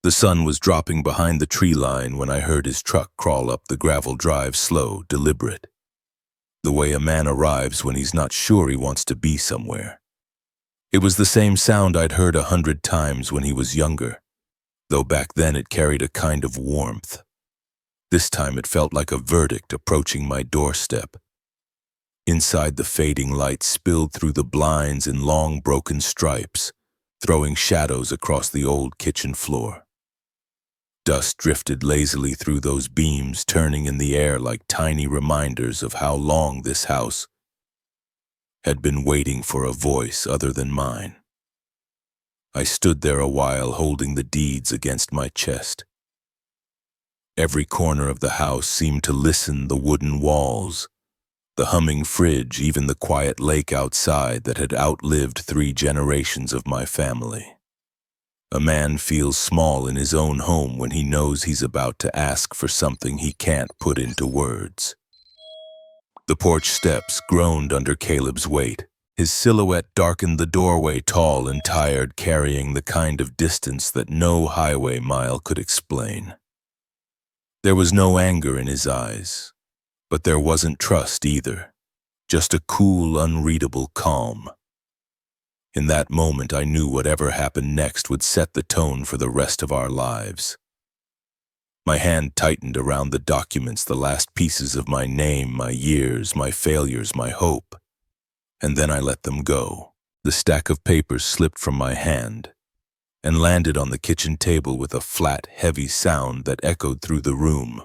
The sun was dropping behind the tree line when I heard his truck crawl up the gravel drive, slow, deliberate. The way a man arrives when he's not sure he wants to be somewhere. It was the same sound I'd heard 100 times when he was younger, though back then it carried a kind of warmth. This time it felt like a verdict approaching my doorstep. Inside, the fading light spilled through the blinds in long broken stripes, throwing shadows across the old kitchen floor. Dust drifted lazily through those beams, turning in the air like tiny reminders of how long this house had been waiting for a voice other than mine. I stood there a while, holding the deeds against my chest. Every corner of the house seemed to listen, the wooden walls, the humming fridge, even the quiet lake outside that had outlived 3 generations of my family. A man feels small in his own home when he knows he's about to ask for something he can't put into words. The porch steps groaned under Caleb's weight. His silhouette darkened the doorway, tall and tired, carrying the kind of distance that no highway mile could explain. There was no anger in his eyes, but there wasn't trust either, just a cool, unreadable calm. In that moment, I knew whatever happened next would set the tone for the rest of our lives. My hand tightened around the documents, the last pieces of my name, my years, my failures, my hope. And then I let them go. The stack of papers slipped from my hand and landed on the kitchen table with a flat, heavy sound that echoed through the room.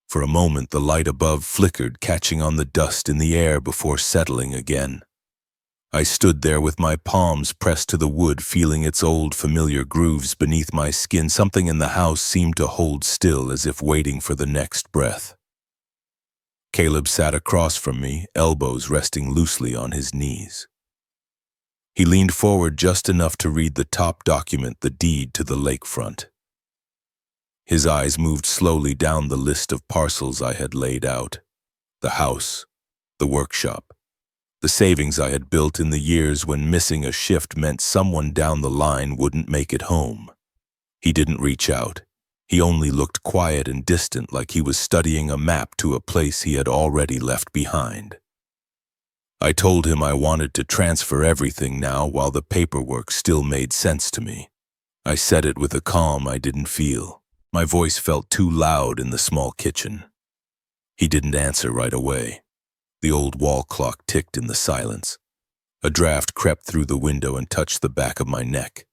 For a moment, the light above flickered, catching on the dust in the air before settling again. I stood there with my palms pressed to the wood, feeling its old familiar grooves beneath my skin. Something in the house seemed to hold still, as if waiting for the next breath. Caleb sat across from me, elbows resting loosely on his knees. He leaned forward just enough to read the top document, the deed to the lakefront. His eyes moved slowly down the list of parcels I had laid out. The house, the workshop, the savings I had built in the years when missing a shift meant someone down the line wouldn't make it home. He didn't reach out. He only looked quiet and distant, like he was studying a map to a place he had already left behind. I told him I wanted to transfer everything now while the paperwork still made sense to me. I said it with a calm I didn't feel. My voice felt too loud in the small kitchen. He didn't answer right away. The old wall clock ticked in the silence. A draft crept through the window and touched the back of my neck.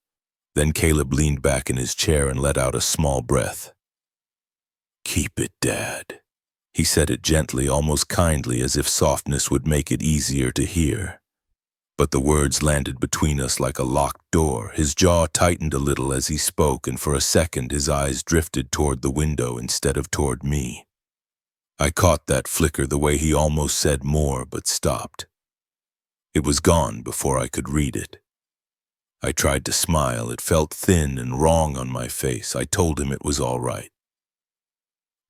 Then Caleb leaned back in his chair and let out a small breath. "Keep it, Dad." He said it gently, almost kindly, as if softness would make it easier to hear. But the words landed between us like a locked door. His jaw tightened a little as he spoke, and for a second his eyes drifted toward the window instead of toward me. I caught that flicker, the way he almost said more but stopped. It was gone before I could read it. I tried to smile. It felt thin and wrong on my face. I told him it was all right.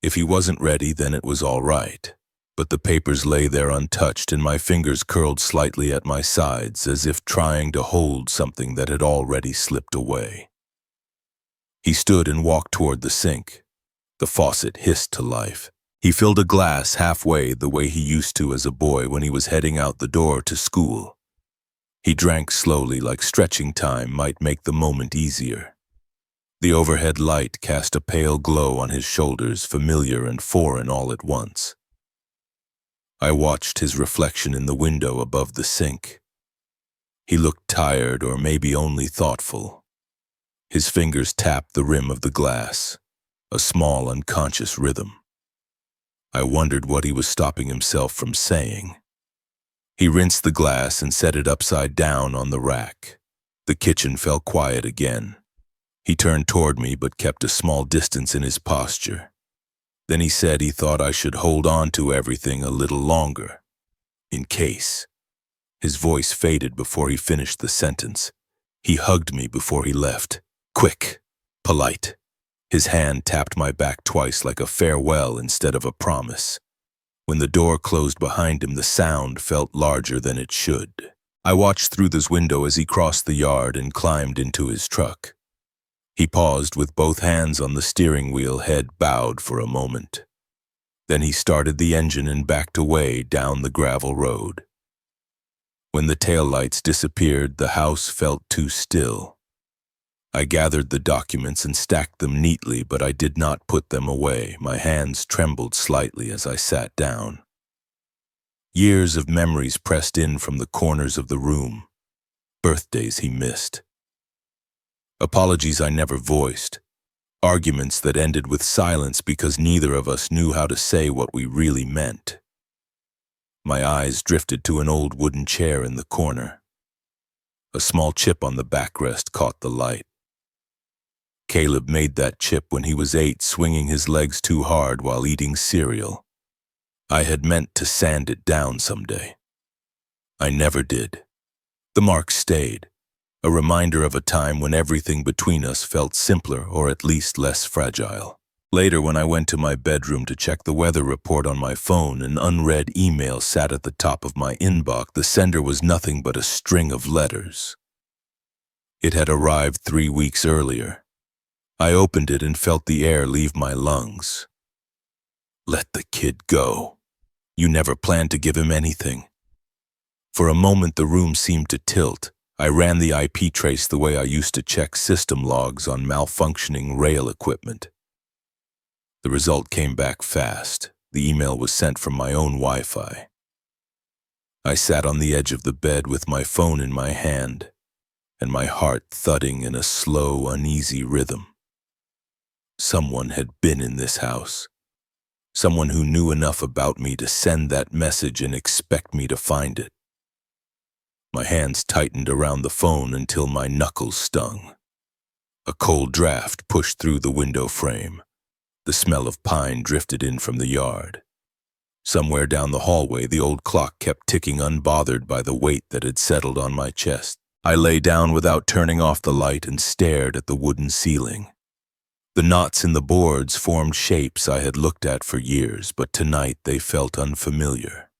If he wasn't ready, then it was all right. But the papers lay there untouched, and my fingers curled slightly at my sides, as if trying to hold something that had already slipped away. He stood and walked toward the sink. The faucet hissed to life. He filled a glass halfway, the way he used to as a boy when he was heading out the door to school. He drank slowly, like stretching time might make the moment easier. The overhead light cast a pale glow on his shoulders, familiar and foreign all at once. I watched his reflection in the window above the sink. He looked tired, or maybe only thoughtful. His fingers tapped the rim of the glass, a small, unconscious rhythm. I wondered what he was stopping himself from saying. He rinsed the glass and set it upside down on the rack. The kitchen fell quiet again. He turned toward me but kept a small distance in his posture. Then he said he thought I should hold on to everything a little longer, in case. His voice faded before he finished the sentence. He hugged me before he left. Quick, polite. His hand tapped my back twice, like a farewell instead of a promise. When the door closed behind him, the sound felt larger than it should. I watched through this window as he crossed the yard and climbed into his truck. He paused with both hands on the steering wheel, head bowed for a moment. Then he started the engine and backed away down the gravel road. When the taillights disappeared, the house felt too still. I gathered the documents and stacked them neatly, but I did not put them away. My hands trembled slightly as I sat down. Years of memories pressed in from the corners of the room. Birthdays he missed. Apologies I never voiced. Arguments that ended with silence because neither of us knew how to say what we really meant. My eyes drifted to an old wooden chair in the corner. A small chip on the backrest caught the light. Caleb made that chip when he was 8, swinging his legs too hard while eating cereal. I had meant to sand it down someday. I never did. The mark stayed, a reminder of a time when everything between us felt simpler or at least less fragile. Later, when I went to my bedroom to check the weather report on my phone, an unread email sat at the top of my inbox. The sender was nothing but a string of letters. It had arrived 3 weeks earlier. I opened it and felt the air leave my lungs. Let the kid go. You never planned to give him anything. For a moment, the room seemed to tilt. I ran the IP trace the way I used to check system logs on malfunctioning rail equipment. The result came back fast. The email was sent from my own Wi-Fi. I sat on the edge of the bed with my phone in my hand, and my heart thudding in a slow, uneasy rhythm. Someone had been in this house. Someone who knew enough about me to send that message and expect me to find it. My hands tightened around the phone until my knuckles stung. A cold draft pushed through the window frame. The smell of pine drifted in from the yard. Somewhere down the hallway, the old clock kept ticking, unbothered by the weight that had settled on my chest. I lay down without turning off the light and stared at the wooden ceiling. The knots in the boards formed shapes I had looked at for years, but tonight they felt unfamiliar.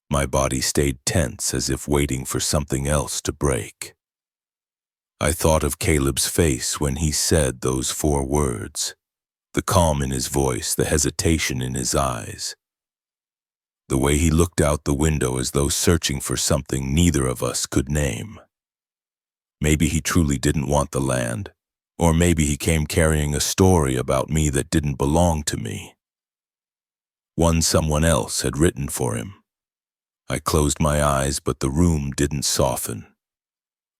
My body stayed tense, as if waiting for something else to break. I thought of Caleb's face when he said those 4 words. The calm in his voice, the hesitation in his eyes. The way he looked out the window as though searching for something neither of us could name. Maybe he truly didn't want the land. Or maybe he came carrying a story about me that didn't belong to me. One someone else had written for him. I closed my eyes, but the room didn't soften.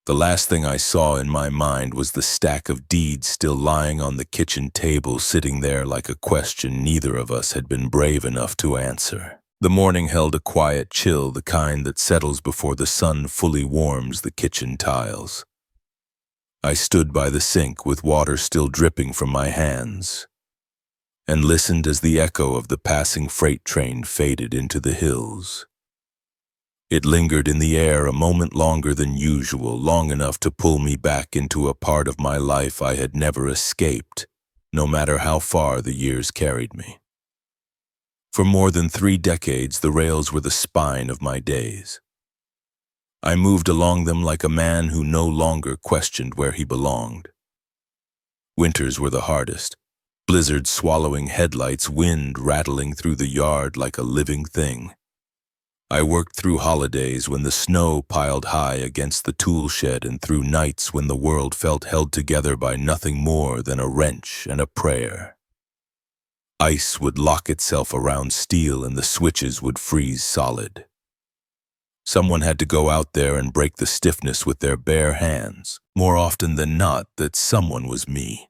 The last thing I saw in my mind was the stack of deeds still lying on the kitchen table, sitting there like a question neither of us had been brave enough to answer. The morning held a quiet chill, the kind that settles before the sun fully warms the kitchen tiles. I stood by the sink with water still dripping from my hands and listened as the echo of the passing freight train faded into the hills. It lingered in the air a moment longer than usual, long enough to pull me back into a part of my life I had never escaped, no matter how far the years carried me. For more than 3 decades, the rails were the spine of my days. I moved along them like a man who no longer questioned where he belonged. Winters were the hardest, blizzards swallowing headlights, wind rattling through the yard like a living thing. I worked through holidays when the snow piled high against the tool shed, and through nights when the world felt held together by nothing more than a wrench and a prayer. Ice would lock itself around steel and the switches would freeze solid. Someone had to go out there and break the stiffness with their bare hands. More often than not, that someone was me.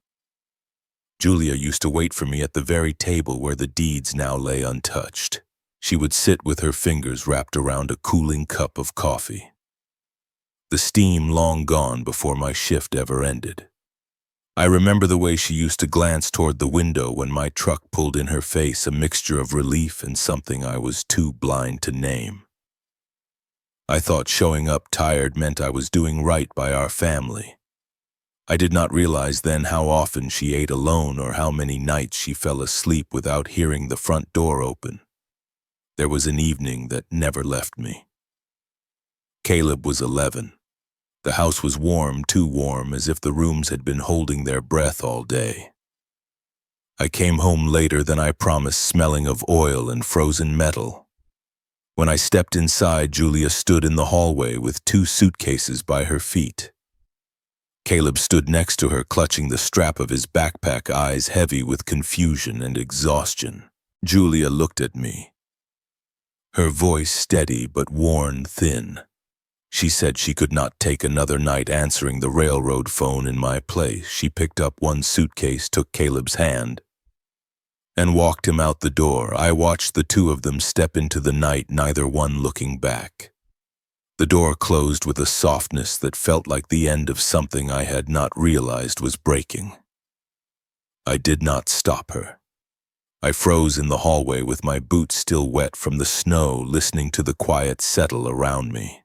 Julia used to wait for me at the very table where the deeds now lay untouched. She would sit with her fingers wrapped around a cooling cup of coffee. The steam long gone before my shift ever ended. I remember the way she used to glance toward the window when my truck pulled in her face, a mixture of relief and something I was too blind to name. I thought showing up tired meant I was doing right by our family. I did not realize then how often she ate alone or how many nights she fell asleep without hearing the front door open. There was an evening that never left me. Caleb was 11. The house was warm, too warm, as if the rooms had been holding their breath all day. I came home later than I promised, smelling of oil and frozen metal. When I stepped inside, Julia stood in the hallway with 2 suitcases by her feet. Caleb stood next to her, clutching the strap of his backpack, eyes heavy with confusion and exhaustion. Julia looked at me, her voice steady but worn thin. She said she could not take another night answering the railroad phone in my place. She picked up 1 suitcase, took Caleb's hand, and walked him out the door. I watched the 2 of them step into the night, neither one looking back. The door closed with a softness that felt like the end of something I had not realized was breaking. I did not stop her. I froze in the hallway with my boots still wet from the snow, listening to the quiet settle around me.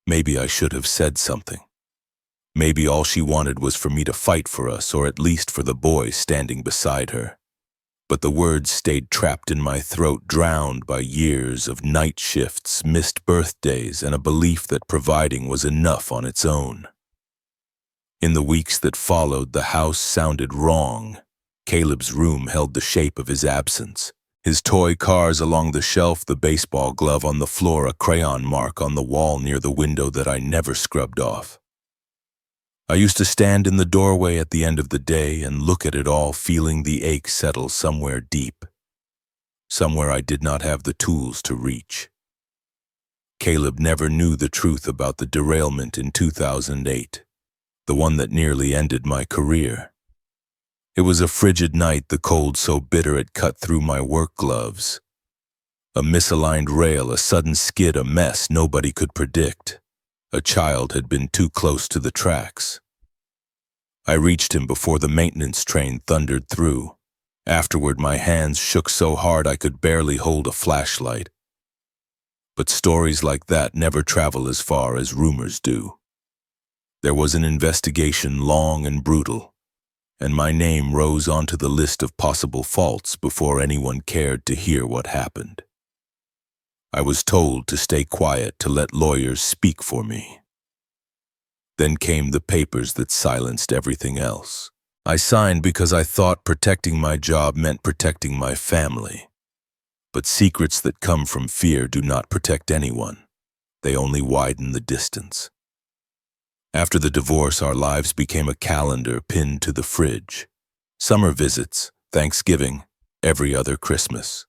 Maybe I should have said something. Maybe all she wanted was for me to fight for us, or at least for the boy standing beside her. But the words stayed trapped in my throat, drowned by years of night shifts, missed birthdays, and a belief that providing was enough on its own. In the weeks that followed, the house sounded wrong. Caleb's room held the shape of his absence. His toy cars along the shelf, the baseball glove on the floor, a crayon mark on the wall near the window that I never scrubbed off. I used to stand in the doorway at the end of the day and look at it all, feeling the ache settle somewhere deep, somewhere I did not have the tools to reach. Caleb never knew the truth about the derailment in 2008, the one that nearly ended my career. It was a frigid night, the cold so bitter it cut through my work gloves. A misaligned rail, a sudden skid, a mess nobody could predict. A child had been too close to the tracks. I reached him before the maintenance train thundered through. Afterward, my hands shook so hard I could barely hold a flashlight. But stories like that never travel as far as rumors do. There was an investigation, long and brutal, and my name rose onto the list of possible faults before anyone cared to hear what happened. I was told to stay quiet, to let lawyers speak for me. Then came the papers that silenced everything else. I signed because I thought protecting my job meant protecting my family. But secrets that come from fear do not protect anyone. They only widen the distance. After the divorce, our lives became a calendar pinned to the fridge. Summer visits, Thanksgiving, every other Christmas.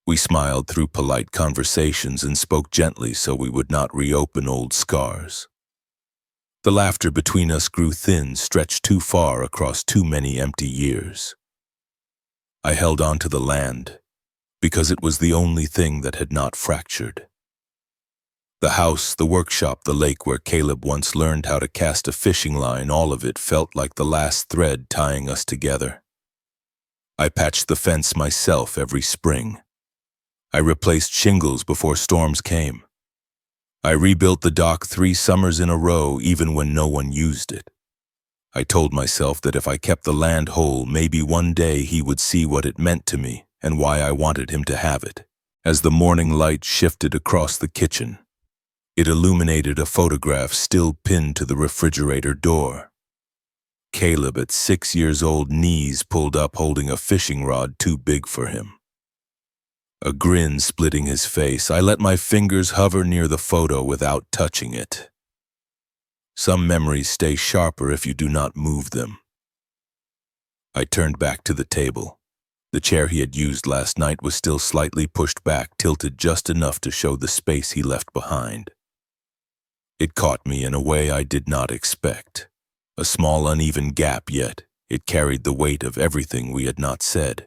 We smiled through polite conversations and spoke gently so we would not reopen old scars. The laughter between us grew thin, stretched too far across too many empty years. I held on to the land because it was the only thing that had not fractured. The house, the workshop, the lake where Caleb once learned how to cast a fishing line, all of it felt like the last thread tying us together. I patched the fence myself every spring. I replaced shingles before storms came. I rebuilt the dock 3 summers in a row, even when no one used it. I told myself that if I kept the land whole, maybe one day he would see what it meant to me and why I wanted him to have it. As the morning light shifted across the kitchen, it illuminated a photograph still pinned to the refrigerator door. Caleb, at 6 years old, knees pulled up, holding a fishing rod too big for him. A grin splitting his face, I let my fingers hover near the photo without touching it. Some memories stay sharper if you do not move them. I turned back to the table. The chair he had used last night was still slightly pushed back, tilted just enough to show the space he left behind. It caught me in a way I did not expect. A small, uneven gap, yet it carried the weight of everything we had not said.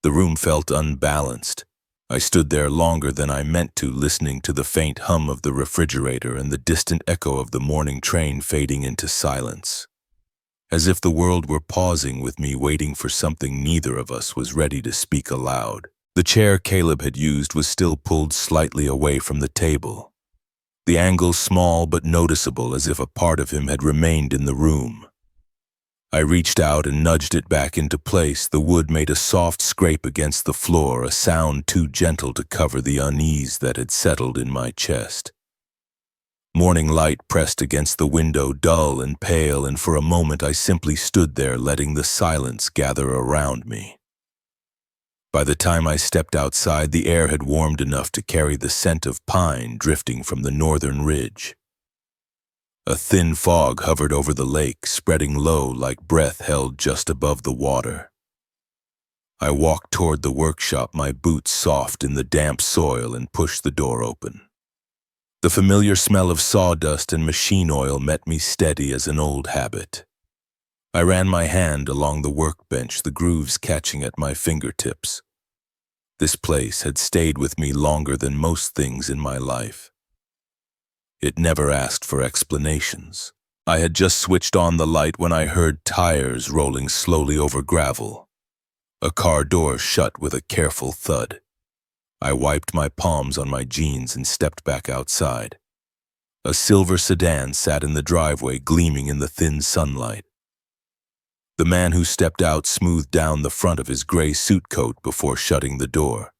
The room felt unbalanced. I stood there longer than I meant to, listening to the faint hum of the refrigerator and the distant echo of the morning train fading into silence. As if the world were pausing with me, waiting for something neither of us was ready to speak aloud. The chair Caleb had used was still pulled slightly away from the table. The angle small but noticeable, as if a part of him had remained in the room. I reached out and nudged it back into place. The wood made a soft scrape against the floor, a sound too gentle to cover the unease that had settled in my chest. Morning light pressed against the window, dull and pale, and for a moment I simply stood there, letting the silence gather around me. By the time I stepped outside, the air had warmed enough to carry the scent of pine drifting from the northern ridge. A thin fog hovered over the lake, spreading low like breath held just above the water. I walked toward the workshop, my boots soft in the damp soil, and pushed the door open. The familiar smell of sawdust and machine oil met me steady as an old habit. I ran my hand along the workbench, the grooves catching at my fingertips. This place had stayed with me longer than most things in my life. It never asked for explanations. I had just switched on the light when I heard tires rolling slowly over gravel. A car door shut with a careful thud. I wiped my palms on my jeans and stepped back outside. A silver sedan sat in the driveway, gleaming in the thin sunlight. The man who stepped out smoothed down the front of his gray suit coat before shutting the door.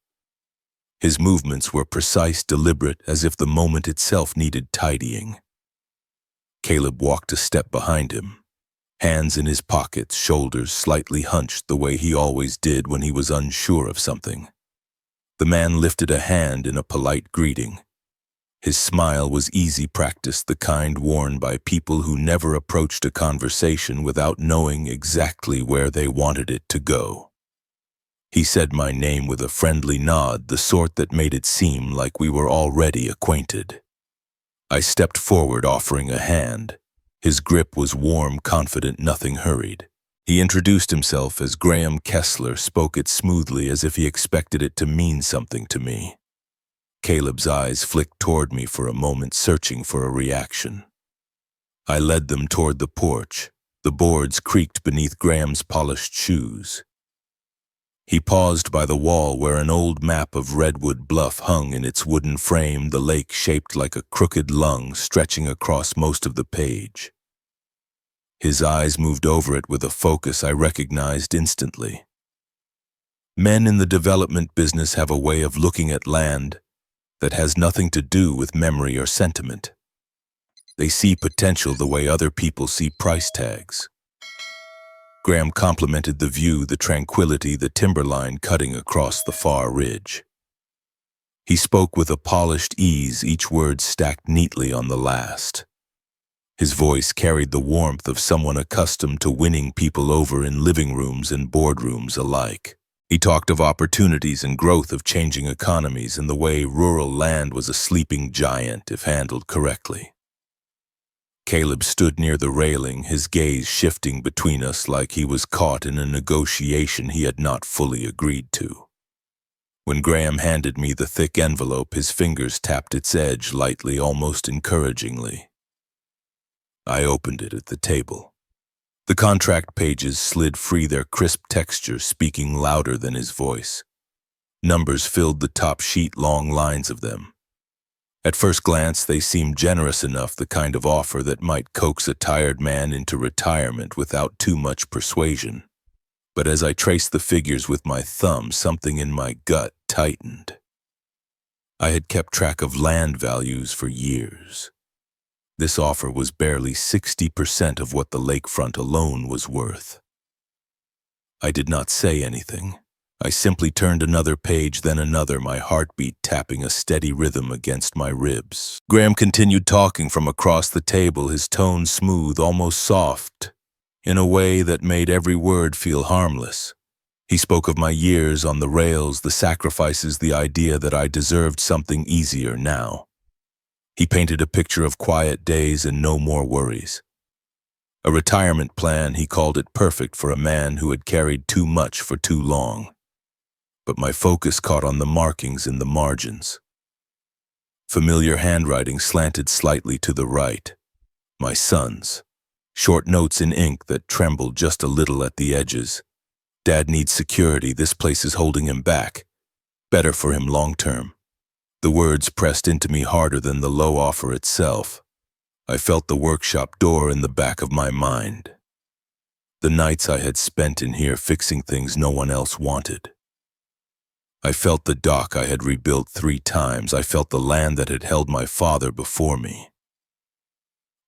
His movements were precise, deliberate, as if the moment itself needed tidying. Caleb walked a step behind him, hands in his pockets, shoulders slightly hunched the way he always did when he was unsure of something. The man lifted a hand in a polite greeting. His smile was easy practice, the kind worn by people who never approached a conversation without knowing exactly where they wanted it to go. He said my name with a friendly nod, the sort that made it seem like we were already acquainted. I stepped forward, offering a hand. His grip was warm, confident, nothing hurried. He introduced himself as Graham Kessler, spoke it smoothly as if he expected it to mean something to me. Caleb's eyes flicked toward me for a moment, searching for a reaction. I led them toward the porch. The boards creaked beneath Graham's polished shoes. He paused by the wall where an old map of Redwood Bluff hung in its wooden frame, the lake shaped like a crooked lung stretching across most of the page. His eyes moved over it with a focus I recognized instantly. Men in the development business have a way of looking at land that has nothing to do with memory or sentiment. They see potential the way other people see price tags. Graham complimented the view, the tranquility, the timberline cutting across the far ridge. He spoke with a polished ease, each word stacked neatly on the last. His voice carried the warmth of someone accustomed to winning people over in living rooms and boardrooms alike. He talked of opportunities and growth, of changing economies, and the way rural land was a sleeping giant if handled correctly. Caleb stood near the railing, his gaze shifting between us like he was caught in a negotiation he had not fully agreed to. When Graham handed me the thick envelope, his fingers tapped its edge lightly, almost encouragingly. I opened it at the table. The contract pages slid free, their crisp texture speaking louder than his voice. Numbers filled the top sheet, long lines of them. At first glance, they seemed generous enough, the kind of offer that might coax a tired man into retirement without too much persuasion. But as I traced the figures with my thumb, something in my gut tightened. I had kept track of land values for years. This offer was barely 60% of what the lakefront alone was worth. I did not say anything. I simply turned another page, then another, my heartbeat tapping a steady rhythm against my ribs. Graham continued talking from across the table, his tone smooth, almost soft, in a way that made every word feel harmless. He spoke of my years on the rails, the sacrifices, the idea that I deserved something easier now. He painted a picture of quiet days and no more worries. A retirement plan, he called it, perfect for a man who had carried too much for too long. But my focus caught on the markings in the margins. Familiar handwriting slanted slightly to the right. My son's. Short notes in ink that trembled just a little at the edges. Dad needs security. This place is holding him back. Better for him long term. The words pressed into me harder than the low offer itself. I felt the workshop door in the back of my mind. The nights I had spent in here fixing things no one else wanted. I felt the dock I had rebuilt 3 times. I felt the land that had held my father before me.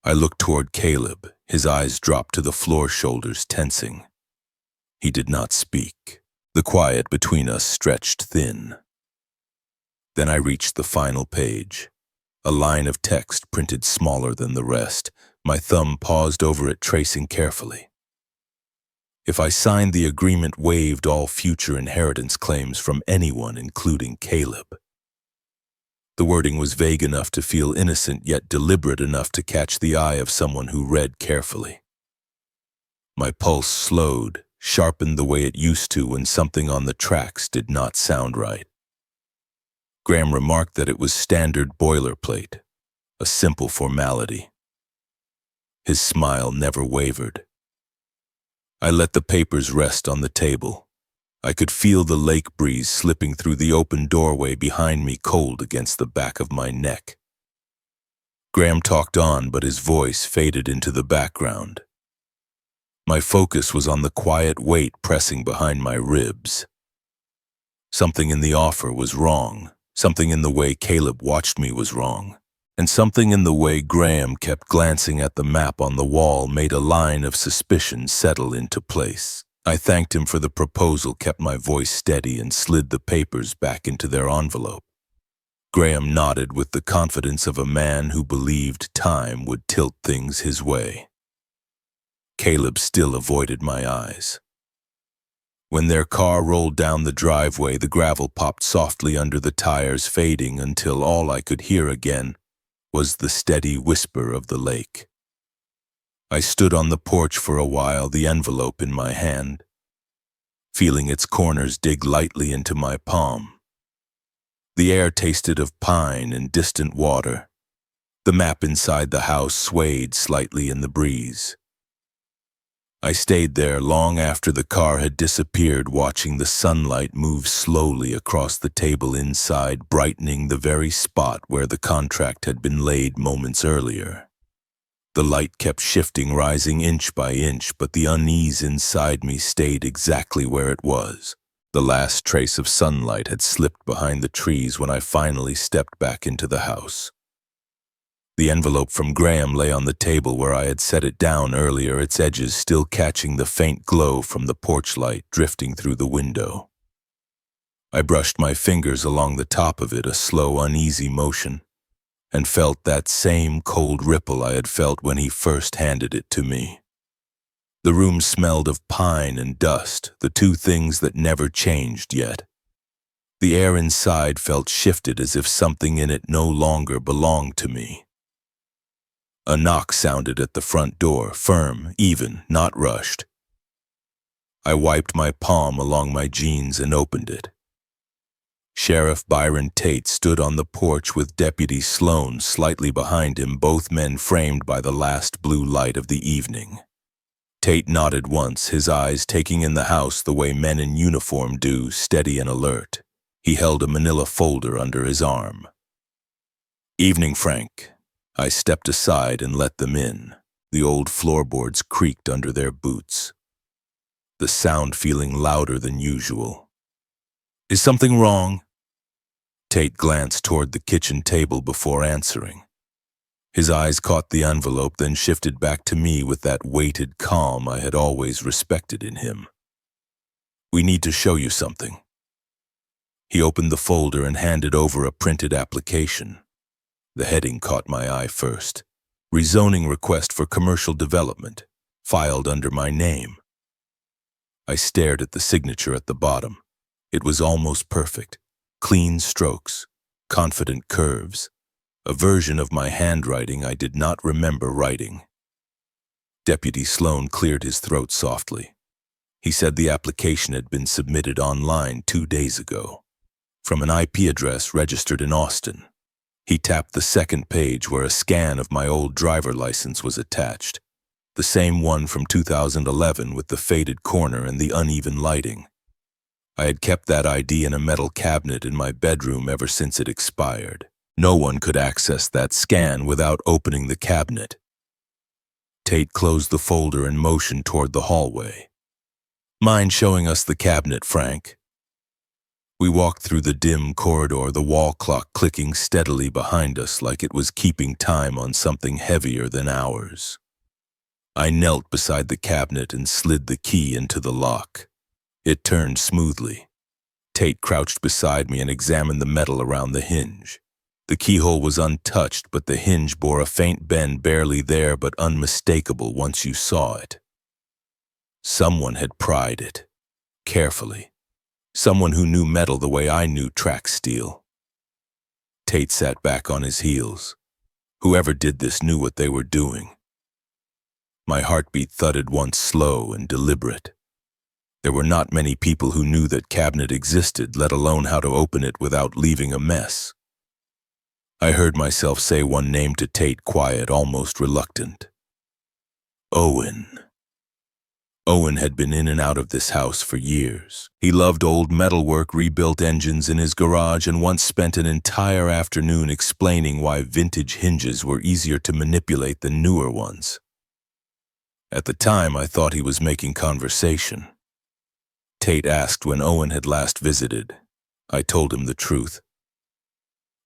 I looked toward Caleb, his eyes dropped to the floor, shoulders tensing. He did not speak. The quiet between us stretched thin. Then I reached the final page. A line of text printed smaller than the rest. My thumb paused over it, tracing carefully. If I signed the agreement, waived all future inheritance claims from anyone, including Caleb. The wording was vague enough to feel innocent, yet deliberate enough to catch the eye of someone who read carefully. My pulse slowed, sharpened the way it used to when something on the tracks did not sound right. Graham remarked that it was standard boilerplate, a simple formality. His smile never wavered. I let the papers rest on the table. I could feel the lake breeze slipping through the open doorway behind me, cold against the back of my neck. Graham talked on, but his voice faded into the background. My focus was on the quiet weight pressing behind my ribs. Something in the offer was wrong. Something in the way Caleb watched me was wrong. And something in the way Graham kept glancing at the map on the wall made a line of suspicion settle into place. I thanked him for the proposal, kept my voice steady, and slid the papers back into their envelope. Graham nodded with the confidence of a man who believed time would tilt things his way. Caleb still avoided my eyes. When their car rolled down the driveway, the gravel popped softly under the tires, fading until all I could hear again was the steady whisper of the lake. I stood on the porch for a while, the envelope in my hand, feeling its corners dig lightly into my palm. The air tasted of pine and distant water. The map inside the house swayed slightly in the breeze. I stayed there long after the car had disappeared, watching the sunlight move slowly across the table inside, brightening the very spot where the contract had been laid moments earlier. The light kept shifting, rising inch by inch, but the unease inside me stayed exactly where it was. The last trace of sunlight had slipped behind the trees when I finally stepped back into the house. The envelope from Graham lay on the table where I had set it down earlier, its edges still catching the faint glow from the porch light drifting through the window. I brushed my fingers along the top of it, a slow, uneasy motion, and felt that same cold ripple I had felt when he first handed it to me. The room smelled of pine and dust, the two things that never changed yet. The air inside felt shifted, as if something in it no longer belonged to me. A knock sounded at the front door, firm, even, not rushed. I wiped my palm along my jeans and opened it. Sheriff Byron Tate stood on the porch with Deputy Sloan slightly behind him, both men framed by the last blue light of the evening. Tate nodded once, his eyes taking in the house the way men in uniform do, steady and alert. He held a manila folder under his arm. "Evening, Frank." I stepped aside and let them in. The old floorboards creaked under their boots, the sound feeling louder than usual. "Is something wrong?" Tate glanced toward the kitchen table before answering. His eyes caught the envelope, then shifted back to me with that weighted calm I had always respected in him. "We need to show you something." He opened the folder and handed over a printed application. The heading caught my eye first. "Rezoning request for commercial development, filed under my name." I stared at the signature at the bottom. It was almost perfect. Clean strokes, confident curves, a version of my handwriting I did not remember writing. Deputy Sloan cleared his throat softly. He said the application had been submitted online 2 days ago, from an IP address registered in Austin. He tapped the second page where a scan of my old driver license was attached, the same one from 2011 with the faded corner and the uneven lighting. I had kept that ID in a metal cabinet in my bedroom ever since it expired. No one could access that scan without opening the cabinet. Tate closed the folder and motioned toward the hallway. "Mind showing us the cabinet, Frank?" We walked through the dim corridor, the wall clock clicking steadily behind us like it was keeping time on something heavier than ours. I knelt beside the cabinet and slid the key into the lock. It turned smoothly. Tate crouched beside me and examined the metal around the hinge. The keyhole was untouched, but the hinge bore a faint bend, barely there but unmistakable once you saw it. Someone had pried it, carefully. Someone who knew metal the way I knew track steel. Tate sat back on his heels. Whoever did this knew what they were doing. My heartbeat thudded once, slow and deliberate. There were not many people who knew that cabinet existed, let alone how to open it without leaving a mess. I heard myself say one name to Tate, quiet, almost reluctant. Owen. Owen had been in and out of this house for years. He loved old metalwork, rebuilt engines in his garage, and once spent an entire afternoon explaining why vintage hinges were easier to manipulate than newer ones. At the time, I thought he was making conversation. Tate asked when Owen had last visited. I told him the truth.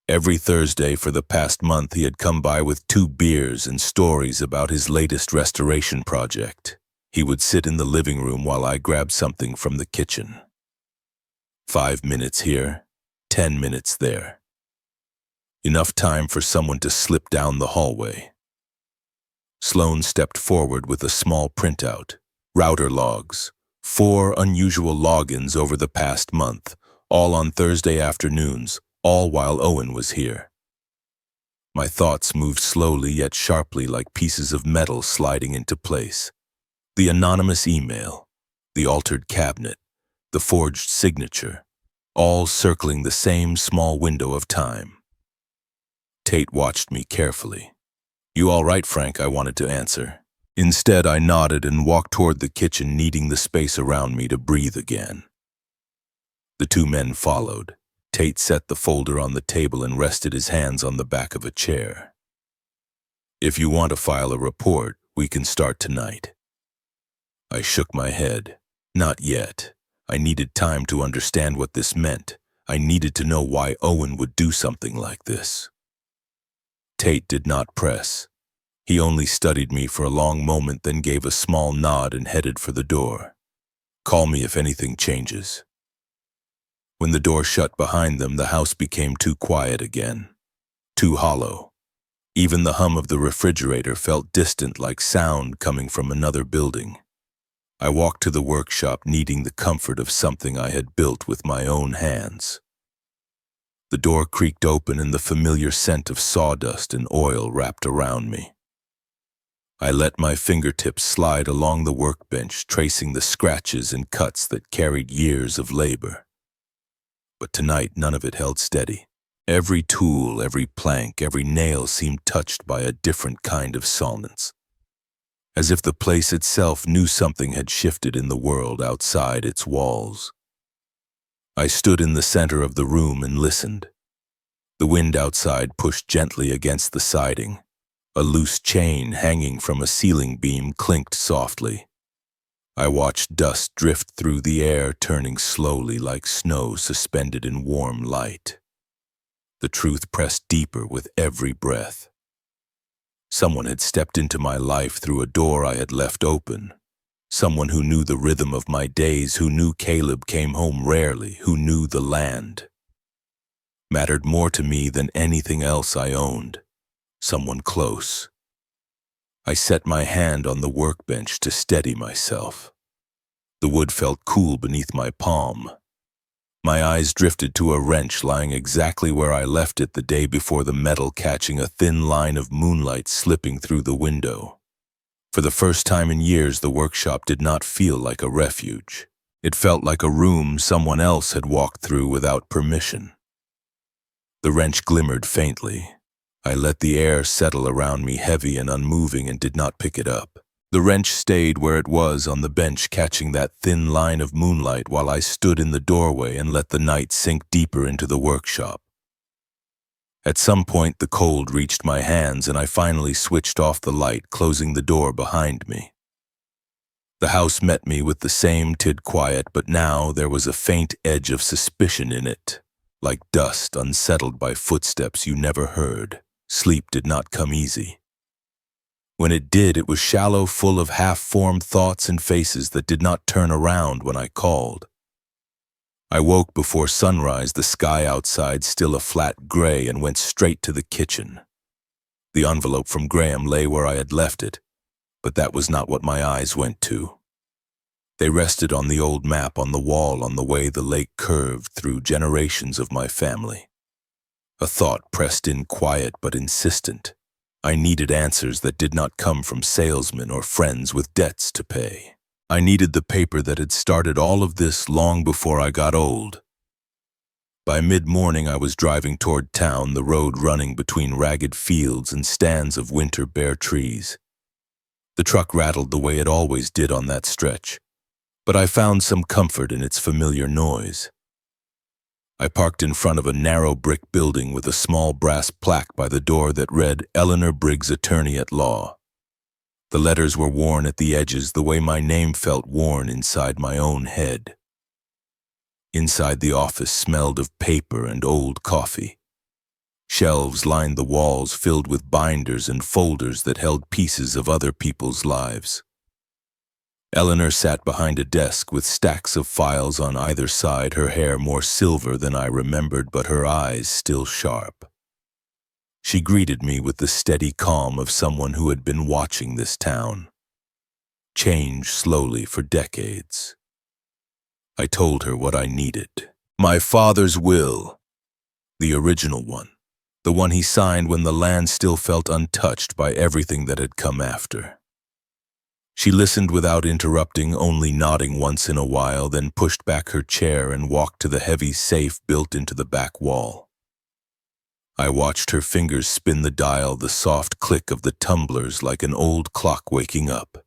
Every Thursday for the past month, he had come by with 2 beers and stories about his latest restoration project. He would sit in the living room while I grabbed something from the kitchen. 5 minutes here, 10 minutes there. Enough time for someone to slip down the hallway. Sloan stepped forward with a small printout, router logs, 4 unusual logins over the past month, all on Thursday afternoons, all while Owen was here. My thoughts moved slowly yet sharply, like pieces of metal sliding into place. The anonymous email, the altered cabinet, the forged signature, all circling the same small window of time. Tate watched me carefully. "You all right, Frank?" I wanted to answer. Instead, I nodded and walked toward the kitchen, needing the space around me to breathe again. The 2 men followed. Tate set the folder on the table and rested his hands on the back of a chair. "If you want to file a report, we can start tonight." I shook my head. Not yet. I needed time to understand what this meant. I needed to know why Owen would do something like this. Tate did not press. He only studied me for a long moment, then gave a small nod and headed for the door. "Call me if anything changes." When the door shut behind them, the house became too quiet again, too hollow. Even the hum of the refrigerator felt distant, like sound coming from another building. I walked to the workshop, needing the comfort of something I had built with my own hands. The door creaked open and the familiar scent of sawdust and oil wrapped around me. I let my fingertips slide along the workbench, tracing the scratches and cuts that carried years of labor. But tonight, none of it held steady. Every tool, every plank, every nail seemed touched by a different kind of silence, as if the place itself knew something had shifted in the world outside its walls. I stood in the center of the room and listened. The wind outside pushed gently against the siding. A loose chain hanging from a ceiling beam clinked softly. I watched dust drift through the air, turning slowly like snow suspended in warm light. The truth pressed deeper with every breath. Someone had stepped into my life through a door I had left open. Someone who knew the rhythm of my days, who knew Caleb came home rarely, who knew the land mattered more to me than anything else I owned. Someone close. I set my hand on the workbench to steady myself. The wood felt cool beneath my palm. My eyes drifted to a wrench lying exactly where I left it the day before, the metal catching a thin line of moonlight slipping through the window. For the first time in years, the workshop did not feel like a refuge. It felt like a room someone else had walked through without permission. The wrench glimmered faintly. I let the air settle around me, heavy and unmoving, and did not pick it up. The wrench stayed where it was on the bench, catching that thin line of moonlight while I stood in the doorway and let the night sink deeper into the workshop. At some point, the cold reached my hands and I finally switched off the light, closing the door behind me. The house met me with the same tid quiet, but now there was a faint edge of suspicion in it. Like dust unsettled by footsteps you never heard, sleep did not come easy. When it did, it was shallow, full of half-formed thoughts and faces that did not turn around when I called. I woke before sunrise, the sky outside still a flat gray, and went straight to the kitchen. The envelope from Graham lay where I had left it, but that was not what my eyes went to. They rested on the old map on the wall, on the way the lake curved through generations of my family. A thought pressed in, quiet but insistent. I needed answers that did not come from salesmen or friends with debts to pay. I needed the paper that had started all of this long before I got old. By mid-morning I was driving toward town, the road running between ragged fields and stands of winter bare trees. The truck rattled the way it always did on that stretch, but I found some comfort in its familiar noise. I parked in front of a narrow brick building with a small brass plaque by the door that read, Eleanor Briggs, Attorney at Law. The letters were worn at the edges the way my name felt worn inside my own head. Inside the office smelled of paper and old coffee. Shelves lined the walls filled with binders and folders that held pieces of other people's lives. Eleanor sat behind a desk with stacks of files on either side, her hair more silver than I remembered, but her eyes still sharp. She greeted me with the steady calm of someone who had been watching this town change slowly for decades. I told her what I needed. My father's will. The original one. The one he signed when the land still felt untouched by everything that had come after. She listened without interrupting, only nodding once in a while, then pushed back her chair and walked to the heavy safe built into the back wall. I watched her fingers spin the dial, the soft click of the tumblers like an old clock waking up.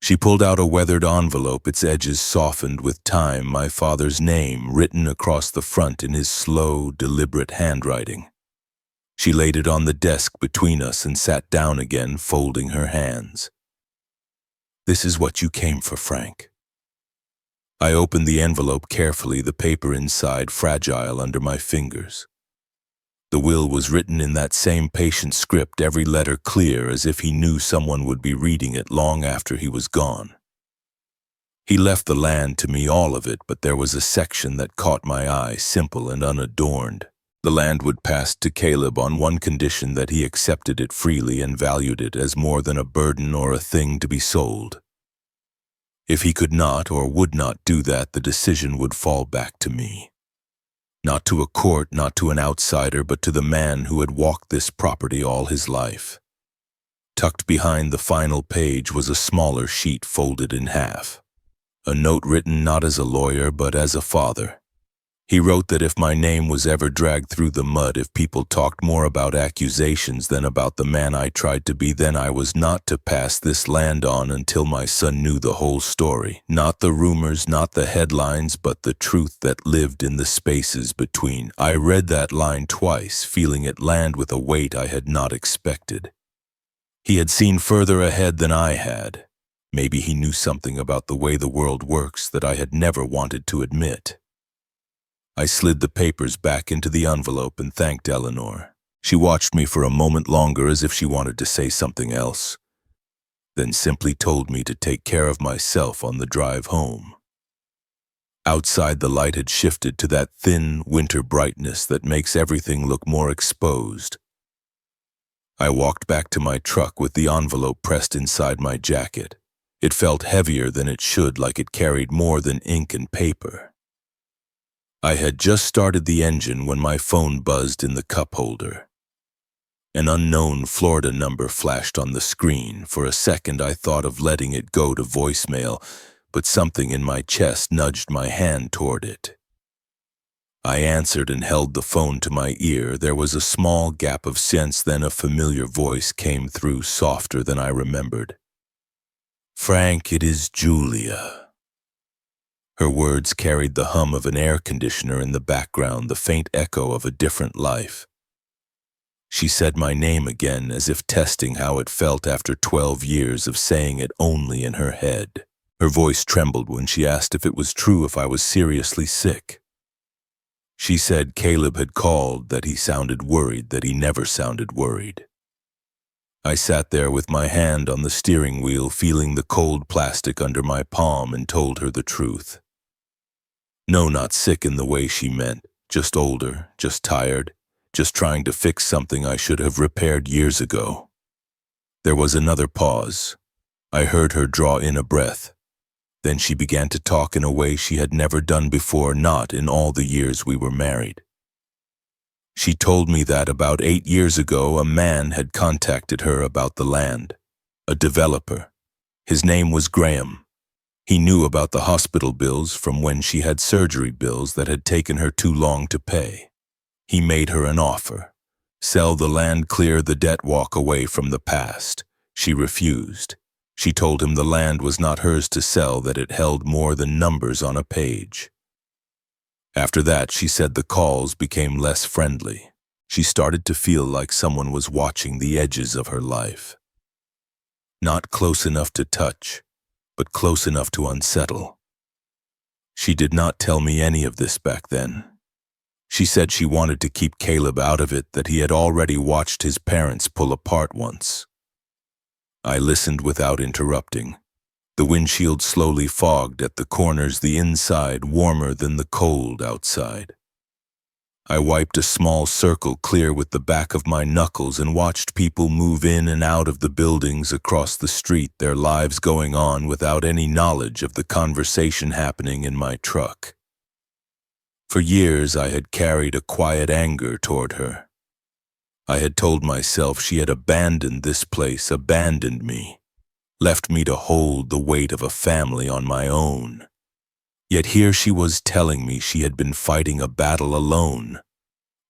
She pulled out a weathered envelope, its edges softened with time, my father's name written across the front in his slow, deliberate handwriting. She laid it on the desk between us and sat down again, folding her hands. This is what you came for, Frank. I opened the envelope carefully, the paper inside fragile under my fingers. The will was written in that same patient script, every letter clear, as if he knew someone would be reading it long after he was gone. He left the land to me, all of it, but there was a section that caught my eye, simple and unadorned. The land would pass to Caleb on one condition, that he accepted it freely and valued it as more than a burden or a thing to be sold. If he could not or would not do that, the decision would fall back to me. Not to a court, not to an outsider, but to the man who had walked this property all his life. Tucked behind the final page was a smaller sheet folded in half. A note written not as a lawyer, but as a father. He wrote that if my name was ever dragged through the mud, if people talked more about accusations than about the man I tried to be, then I was not to pass this land on until my son knew the whole story. Not the rumors, not the headlines, but the truth that lived in the spaces between. I read that line twice, feeling it land with a weight I had not expected. He had seen further ahead than I had. Maybe he knew something about the way the world works that I had never wanted to admit. I slid the papers back into the envelope and thanked Eleanor. She watched me for a moment longer as if she wanted to say something else, then simply told me to take care of myself on the drive home. Outside, the light had shifted to that thin winter brightness that makes everything look more exposed. I walked back to my truck with the envelope pressed inside my jacket. It felt heavier than it should, like it carried more than ink and paper. I had just started the engine when my phone buzzed in the cup holder. An unknown Florida number flashed on the screen. For a second I thought of letting it go to voicemail, but something in my chest nudged my hand toward it. I answered and held the phone to my ear. There was a small gap of sense, then a familiar voice came through, softer than I remembered. "Frank, it is Julia." Her words carried the hum of an air conditioner in the background, the faint echo of a different life. She said my name again, as if testing how it felt after 12 years of saying it only in her head. Her voice trembled when she asked if it was true if I was seriously sick. She said Caleb had called, that he sounded worried, that he never sounded worried. I sat there with my hand on the steering wheel, feeling the cold plastic under my palm, and told her the truth. No, not sick in the way she meant, just older, just tired, just trying to fix something I should have repaired years ago. There was another pause. I heard her draw in a breath. Then she began to talk in a way she had never done before, not in all the years we were married. She told me that about 8 years ago a man had contacted her about the land, a developer. His name was Graham. He knew about the hospital bills from when she had surgery bills that had taken her too long to pay. He made her an offer. Sell the land, clear the debt, walk away from the past. She refused. She told him the land was not hers to sell, that it held more than numbers on a page. After that, she said the calls became less friendly. She started to feel like someone was watching the edges of her life. Not close enough to touch, but close enough to unsettle. She did not tell me any of this back then. She said she wanted to keep Caleb out of it, that he had already watched his parents pull apart once. I listened without interrupting. The windshield slowly fogged at the corners, the inside warmer than the cold outside. I wiped a small circle clear with the back of my knuckles and watched people move in and out of the buildings across the street, their lives going on without any knowledge of the conversation happening in my truck. For years I had carried a quiet anger toward her. I had told myself she had abandoned this place, abandoned me, left me to hold the weight of a family on my own. Yet here she was telling me she had been fighting a battle alone,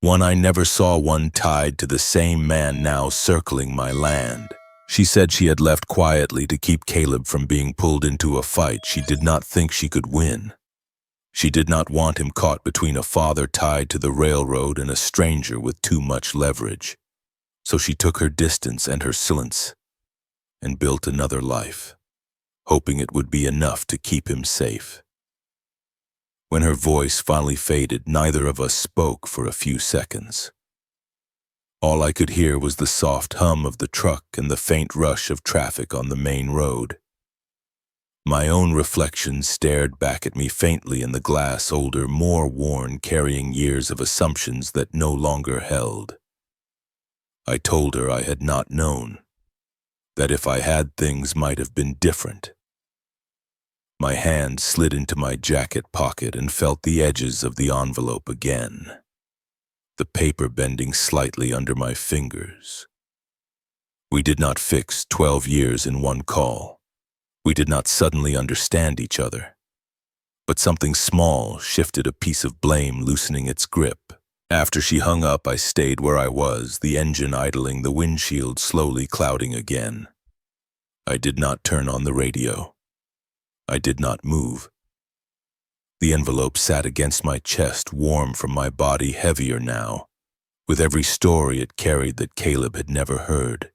one I never saw, one tied to the same man now circling my land. She said she had left quietly to keep Caleb from being pulled into a fight she did not think she could win. She did not want him caught between a father tied to the railroad and a stranger with too much leverage. So she took her distance and her silence and built another life, hoping it would be enough to keep him safe. When her voice finally faded, neither of us spoke for a few seconds. All I could hear was the soft hum of the truck and the faint rush of traffic on the main road. My own reflection stared back at me faintly in the glass, older, more worn, carrying years of assumptions that no longer held. I told her I had not known, that if I had, things might have been different. My hand slid into my jacket pocket and felt the edges of the envelope again, the paper bending slightly under my fingers. We did not fix 12 years in one call. We did not suddenly understand each other. But something small shifted a piece of blame, loosening its grip. After she hung up, I stayed where I was, the engine idling, the windshield slowly clouding again. I did not turn on the radio. I did not move. The envelope sat against my chest, warm from my body, heavier now, with every story it carried that Caleb had never heard.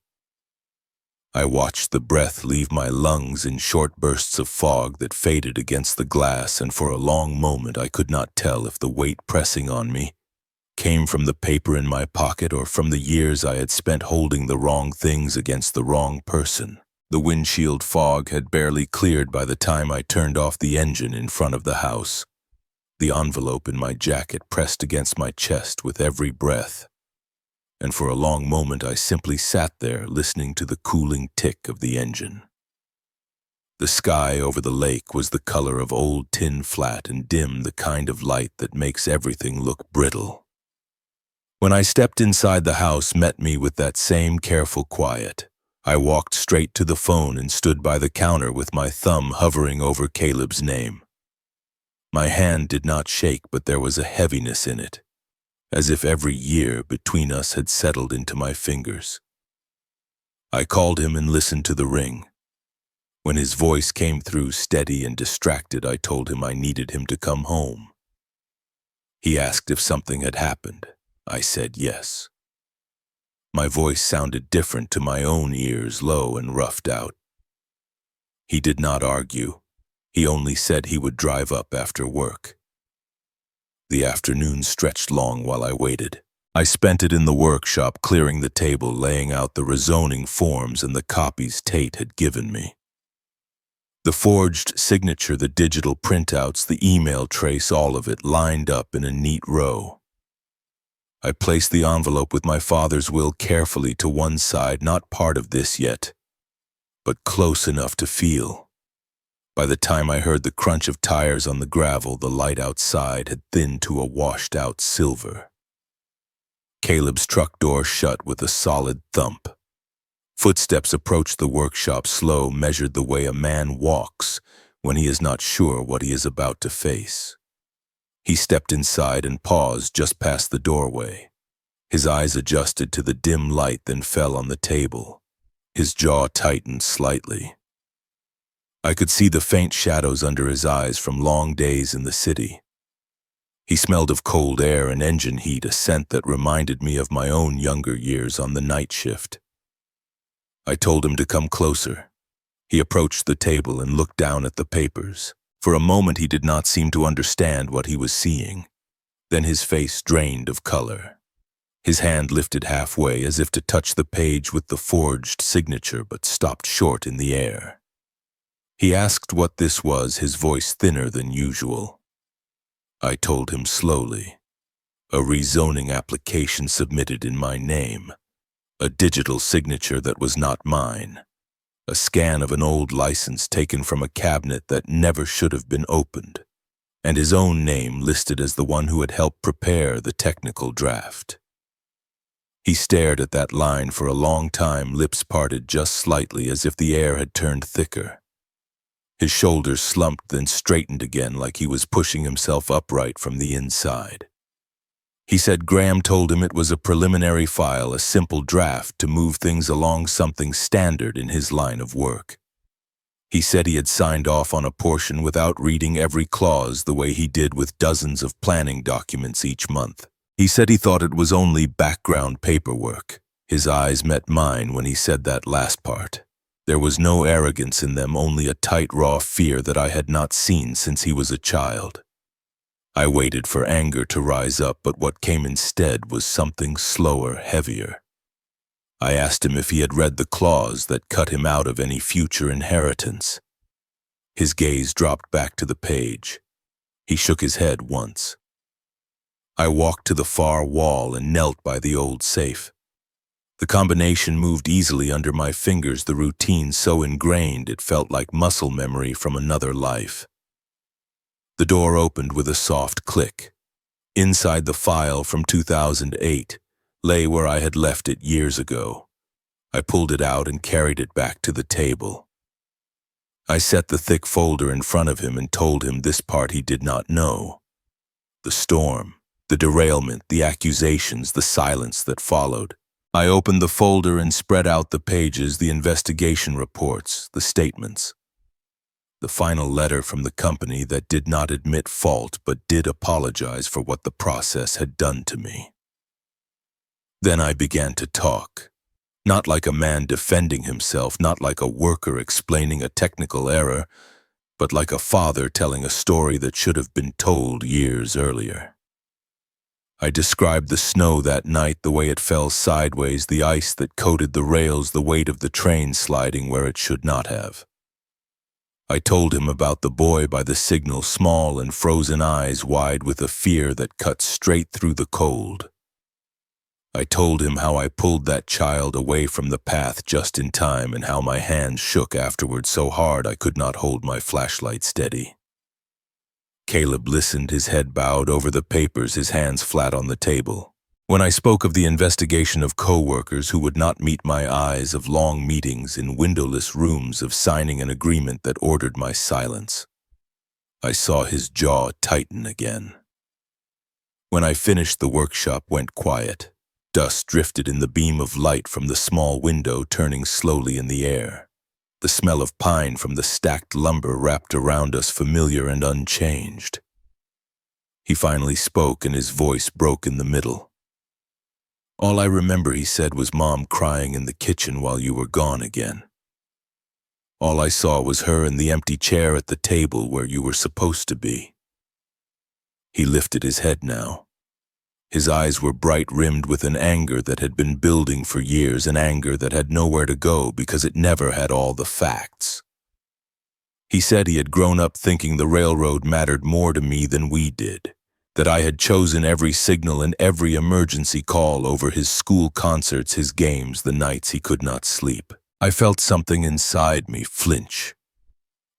I watched the breath leave my lungs in short bursts of fog that faded against the glass, and for a long moment I could not tell if the weight pressing on me came from the paper in my pocket or from the years I had spent holding the wrong things against the wrong person. The windshield fog had barely cleared by the time I turned off the engine in front of the house. The envelope in my jacket pressed against my chest with every breath, and for a long moment I simply sat there listening to the cooling tick of the engine. The sky over the lake was the color of old tin flat and dim, the kind of light that makes everything look brittle. When I stepped inside the house, met me with that same careful quiet. I walked straight to the phone and stood by the counter with my thumb hovering over Caleb's name. My hand did not shake, but there was a heaviness in it, as if every year between us had settled into my fingers. I called him and listened to the ring. When his voice came through steady and distracted, I told him I needed him to come home. He asked if something had happened. I said yes. My voice sounded different to my own ears, low and roughed out. He did not argue. He only said he would drive up after work. The afternoon stretched long while I waited. I spent it in the workshop clearing the table, laying out the rezoning forms and the copies Tate had given me. The forged signature, the digital printouts, the email trace, all of it lined up in a neat row. I placed the envelope with my father's will carefully to one side, not part of this yet, but close enough to feel. By the time I heard the crunch of tires on the gravel, the light outside had thinned to a washed-out silver. Caleb's truck door shut with a solid thump. Footsteps approached the workshop, slow, measured, the way a man walks when he is not sure what he is about to face. He stepped inside and paused just past the doorway. His eyes adjusted to the dim light, then fell on the table. His jaw tightened slightly. I could see the faint shadows under his eyes from long days in the city. He smelled of cold air and engine heat, a scent that reminded me of my own younger years on the night shift. I told him to come closer. He approached the table and looked down at the papers. For a moment he did not seem to understand what he was seeing. Then his face drained of color. His hand lifted halfway as if to touch the page with the forged signature, but stopped short in the air. He asked what this was, his voice thinner than usual. I told him slowly. A rezoning application submitted in my name. A digital signature that was not mine. A scan of an old license taken from a cabinet that never should have been opened. And his own name listed as the one who had helped prepare the technical draft. He stared at that line for a long time, lips parted just slightly as if the air had turned thicker. His shoulders slumped, then straightened again like he was pushing himself upright from the inside. He said Graham told him it was a preliminary file, a simple draft to move things along, something standard in his line of work. He said he had signed off on a portion without reading every clause the way he did with dozens of planning documents each month. He said he thought it was only background paperwork. His eyes met mine when he said that last part. There was no arrogance in them, only a tight, raw fear that I had not seen since he was a child. I waited for anger to rise up, but what came instead was something slower, heavier. I asked him if he had read the clause that cut him out of any future inheritance. His gaze dropped back to the page. He shook his head once. I walked to the far wall and knelt by the old safe. The combination moved easily under my fingers, the routine so ingrained it felt like muscle memory from another life. The door opened with a soft click. Inside, the file from 2008 lay where I had left it years ago. I pulled it out and carried it back to the table. I set the thick folder in front of him and told him this part he did not know. The storm, the derailment, the accusations, the silence that followed. I opened the folder and spread out the pages, the investigation reports, the statements. The final letter from the company that did not admit fault but did apologize for what the process had done to me. Then I began to talk, not like a man defending himself, not like a worker explaining a technical error, but like a father telling a story that should have been told years earlier. I described the snow that night, the way it fell sideways, the ice that coated the rails, the weight of the train sliding where it should not have. I told him about the boy by the signal, small and frozen eyes wide with a fear that cut straight through the cold. I told him how I pulled that child away from the path just in time and how my hands shook afterward so hard I could not hold my flashlight steady. Caleb listened, his head bowed over the papers, his hands flat on the table. When I spoke of the investigation of co-workers who would not meet my eyes, of long meetings in windowless rooms, of signing an agreement that ordered my silence, I saw his jaw tighten again. When I finished, the workshop went quiet. Dust drifted in the beam of light from the small window, turning slowly in the air. The smell of pine from the stacked lumber wrapped around us, familiar and unchanged. He finally spoke, and his voice broke in the middle. All I remember he said was Mom crying in the kitchen while you were gone again. All I saw was her in the empty chair at the table where you were supposed to be. He lifted his head now. His eyes were bright-rimmed with an anger that had been building for years, an anger that had nowhere to go because it never had all the facts. He said he had grown up thinking the railroad mattered more to me than we did, that I had chosen every signal and every emergency call over his school concerts, his games, the nights he could not sleep. I felt something inside me flinch.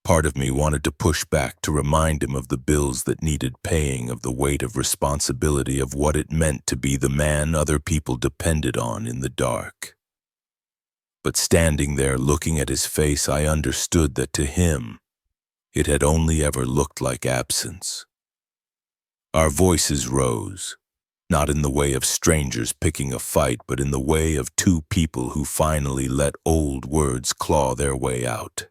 Part of me wanted to push back to remind him of the bills that needed paying, of the weight of responsibility, of what it meant to be the man other people depended on in the dark. But standing there looking at his face, I understood that to him, it had only ever looked like absence. Our voices rose, not in the way of strangers picking a fight, but in the way of two people who finally let old words claw their way out.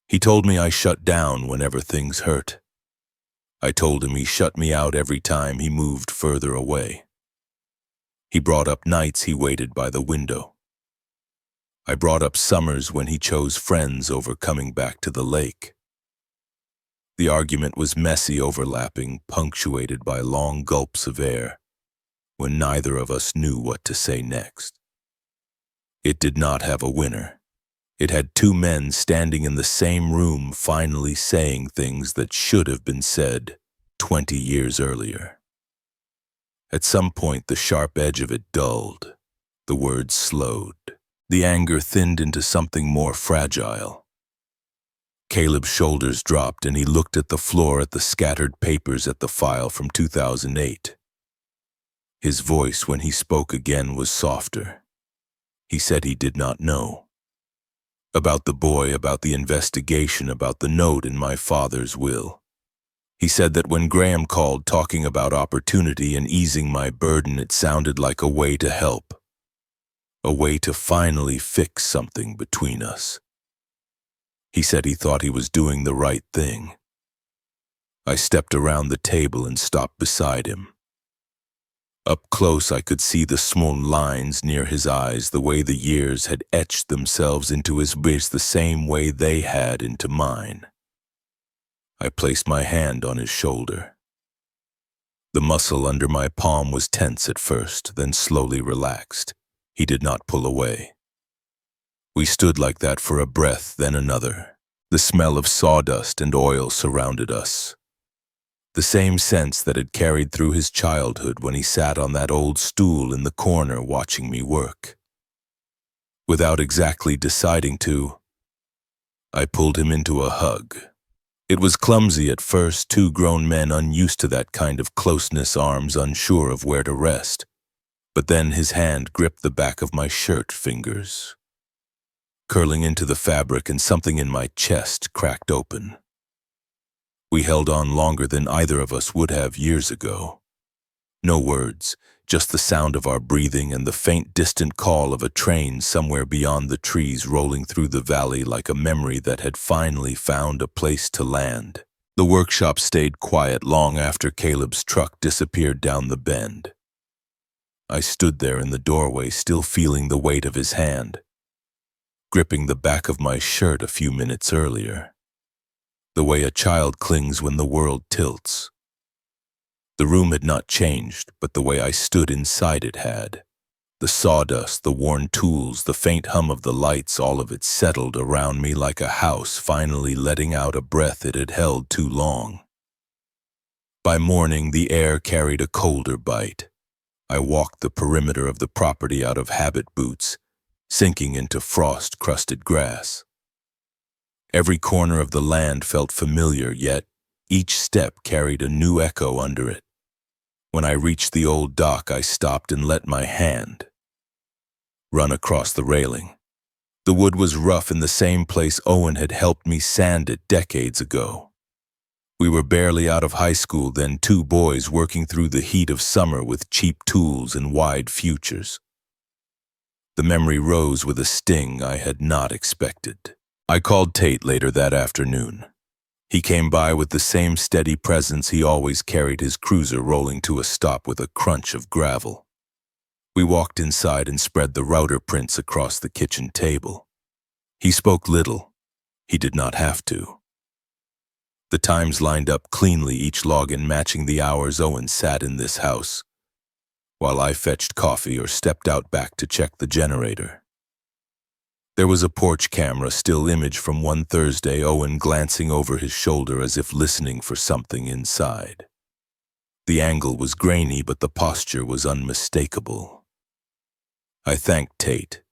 He told me I shut down whenever things hurt. I told him he shut me out every time he moved further away. He brought up nights he waited by the window. I brought up summers when he chose friends over coming back to the lake. The argument was messy, overlapping, punctuated by long gulps of air, when neither of us knew what to say next. It did not have a winner. It had two men standing in the same room finally saying things that should have been said 20 years earlier. At some point, the sharp edge of it dulled. The words slowed. The anger thinned into something more fragile. Caleb's shoulders dropped and he looked at the floor, at the scattered papers, at the file from 2008. His voice, when he spoke again, was softer. He said he did not know. About the boy, about the investigation, about the note in my father's will. He said that when Graham called talking about opportunity and easing my burden, it sounded like a way to help. A way to finally fix something between us. He said he thought he was doing the right thing. I stepped around the table and stopped beside him. Up close, I could see the small lines near his eyes, the way the years had etched themselves into his face, the same way they had into mine. I placed my hand on his shoulder. The muscle under my palm was tense at first, then slowly relaxed. He did not pull away. We stood like that for a breath, then another. The smell of sawdust and oil surrounded us. The same sense that had carried through his childhood when he sat on that old stool in the corner watching me work. Without exactly deciding to, I pulled him into a hug. It was clumsy at first, two grown men unused to that kind of closeness, arms unsure of where to rest. But then his hand gripped the back of my shirt, fingers curling into the fabric, and something in my chest cracked open. We held on longer than either of us would have years ago. No words, just the sound of our breathing and the faint distant call of a train somewhere beyond the trees rolling through the valley, like a memory that had finally found a place to land. The workshop stayed quiet long after Caleb's truck disappeared down the bend. I stood there in the doorway, still feeling the weight of his hand, gripping the back of my shirt a few minutes earlier. The way a child clings when the world tilts. The room had not changed, but the way I stood inside it had. The sawdust, the worn tools, the faint hum of the lights, all of it settled around me like a house finally letting out a breath it had held too long. By morning, the air carried a colder bite. I walked the perimeter of the property out of habit boots, sinking into frost-crusted grass. Every corner of the land felt familiar, yet each step carried a new echo under it. When I reached the old dock, I stopped and let my hand run across the railing. The wood was rough in the same place Owen had helped me sand it decades ago. We were barely out of high school then, two boys working through the heat of summer with cheap tools and wide futures. The memory rose with a sting I had not expected. I called Tate later that afternoon. He came by with the same steady presence he always carried, his cruiser rolling to a stop with a crunch of gravel. We walked inside and spread the router prints across the kitchen table. He spoke little. He did not have to. The times lined up cleanly, each login matching the hours Owen sat in this house, while I fetched coffee or stepped out back to check the generator. There was a porch camera still image from one Thursday, Owen glancing over his shoulder as if listening for something inside. The angle was grainy, but the posture was unmistakable. I thanked Tate.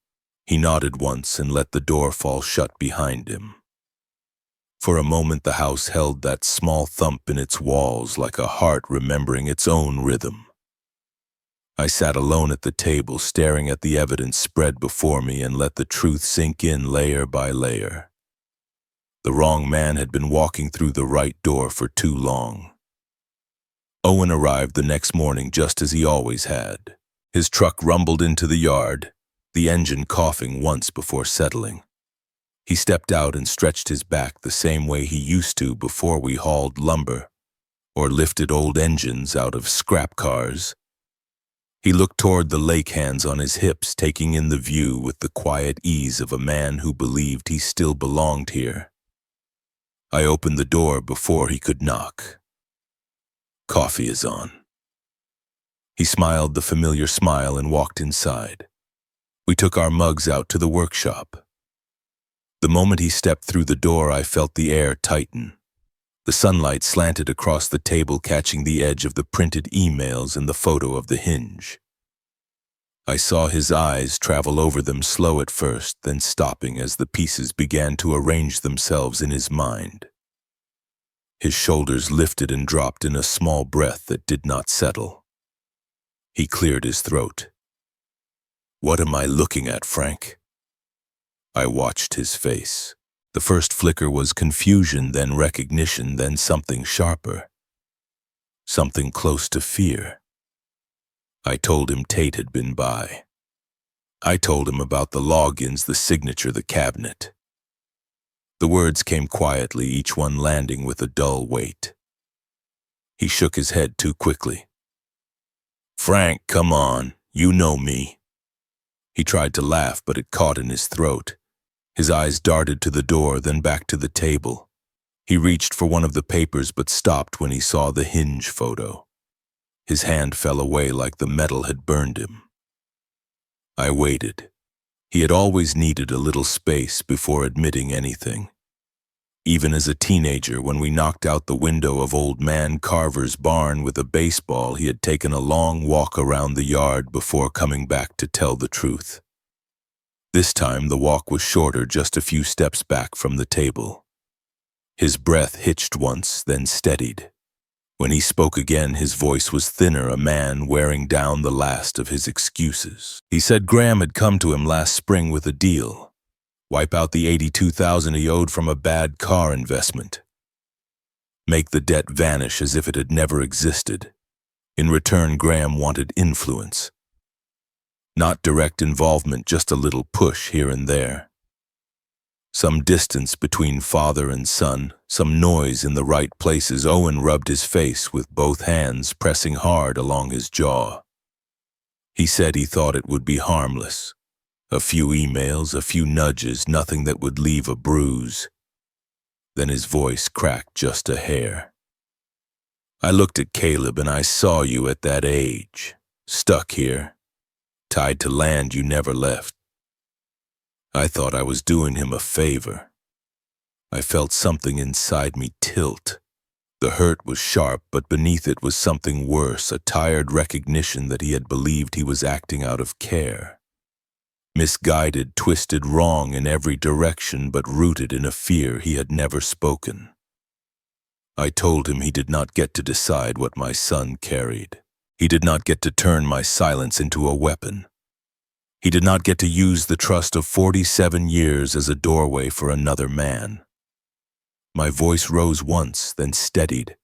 He nodded once and let the door fall shut behind him. For a moment the house held that small thump in its walls, like a heart remembering its own rhythm. I sat alone at the table, staring at the evidence spread before me, and let the truth sink in layer by layer. The wrong man had been walking through the right door for too long. Owen arrived the next morning just as he always had. His truck rumbled into the yard, the engine coughing once before settling. He stepped out and stretched his back the same way he used to before we hauled lumber or lifted old engines out of scrap cars. He looked toward the lake, hands on his hips, taking in the view with the quiet ease of a man who believed he still belonged here. I opened the door before he could knock. "Coffee is on." He smiled the familiar smile and walked inside. We took our mugs out to the workshop. The moment he stepped through the door, I felt the air tighten. The sunlight slanted across the table, catching the edge of the printed emails and the photo of the hinge. I saw his eyes travel over them, slow at first, then stopping as the pieces began to arrange themselves in his mind. His shoulders lifted and dropped in a small breath that did not settle. He cleared his throat. "What am I looking at, Frank?" I watched his face. The first flicker was confusion, then recognition, then something sharper. Something close to fear. I told him Tate had been by. I told him about the logins, the signature, the cabinet. The words came quietly, each one landing with a dull weight. He shook his head too quickly. "Frank, come on, you know me." He tried to laugh, but it caught in his throat. His eyes darted to the door, then back to the table. He reached for one of the papers, but stopped when he saw the hinge photo. His hand fell away like the metal had burned him. I waited. He had always needed a little space before admitting anything. Even as a teenager, when we knocked out the window of old man Carver's barn with a baseball, he had taken a long walk around the yard before coming back to tell the truth. This time the walk was shorter, just a few steps back from the table. His breath hitched once, then steadied. When he spoke again, his voice was thinner, a man wearing down the last of his excuses. He said Graham had come to him last spring with a deal. Wipe out the $82,000 he owed from a bad car investment. Make the debt vanish as if it had never existed. In return, Graham wanted influence. Not direct involvement, just a little push here and there. Some distance between father and son, some noise in the right places. Owen rubbed his face with both hands, pressing hard along his jaw. He said he thought it would be harmless. A few emails, a few nudges, nothing that would leave a bruise. Then his voice cracked just a hair. "I looked at Caleb and I saw you at that age, stuck here, tied to land you never left. I thought I was doing him a favor. I felt something inside me tilt. The hurt was sharp, but beneath it was something worse, a tired recognition that he had believed he was acting out of care. Misguided, twisted, wrong in every direction, but rooted in a fear he had never spoken. I told him he did not get to decide what my son carried. He did not get to turn my silence into a weapon. He did not get to use the trust of 47 years as a doorway for another man. My voice rose once, then steadied,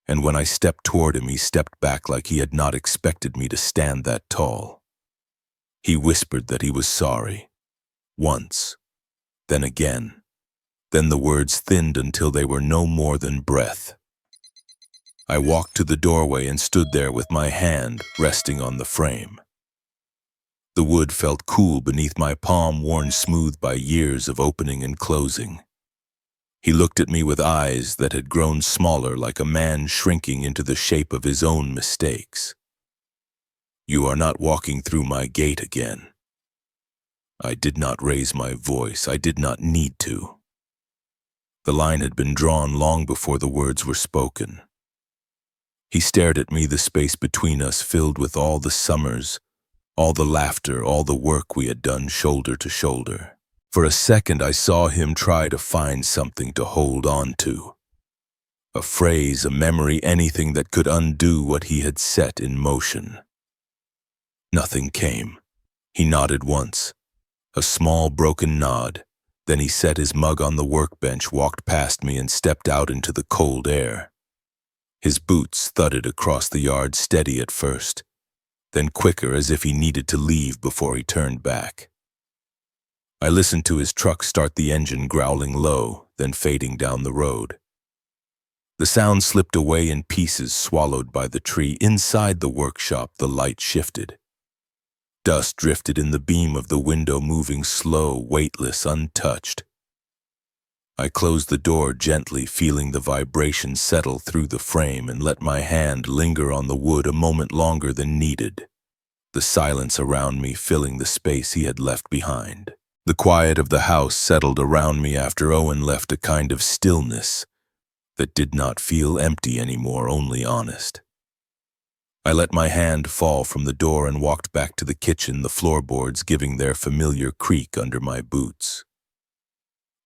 and when I stepped toward him, he stepped back like he had not expected me to stand that tall. He whispered that he was sorry. Once, then again. Then the words thinned until they were no more than breath. I walked to the doorway and stood there with my hand resting on the frame. The wood felt cool beneath my palm, worn smooth by years of opening and closing. He looked at me with eyes that had grown smaller, like a man shrinking into the shape of his own mistakes. "You are not walking through my gate again." I did not raise my voice. I did not need to. The line had been drawn long before the words were spoken. He stared at me, the space between us filled with all the summers, all the laughter, all the work we had done shoulder to shoulder. For a second I saw him try to find something to hold on to. A phrase, a memory, anything that could undo what he had set in motion. Nothing came. He nodded once, a small broken nod. Then he set his mug on the workbench, walked past me, and stepped out into the cold air. His boots thudded across the yard, steady at first, then quicker, as if he needed to leave before he turned back. I listened to his truck start, the engine growling low, then fading down the road. The sound slipped away in pieces, swallowed by the tree. Inside the workshop, the light shifted. Dust drifted in the beam of the window, moving slow, weightless, untouched. I closed the door gently, feeling the vibration settle through the frame, and let my hand linger on the wood a moment longer than needed, the silence around me filling the space he had left behind. The quiet of the house settled around me after Owen left, a kind of stillness that did not feel empty anymore, only honest. I let my hand fall from the door and walked back to the kitchen, the floorboards giving their familiar creak under my boots.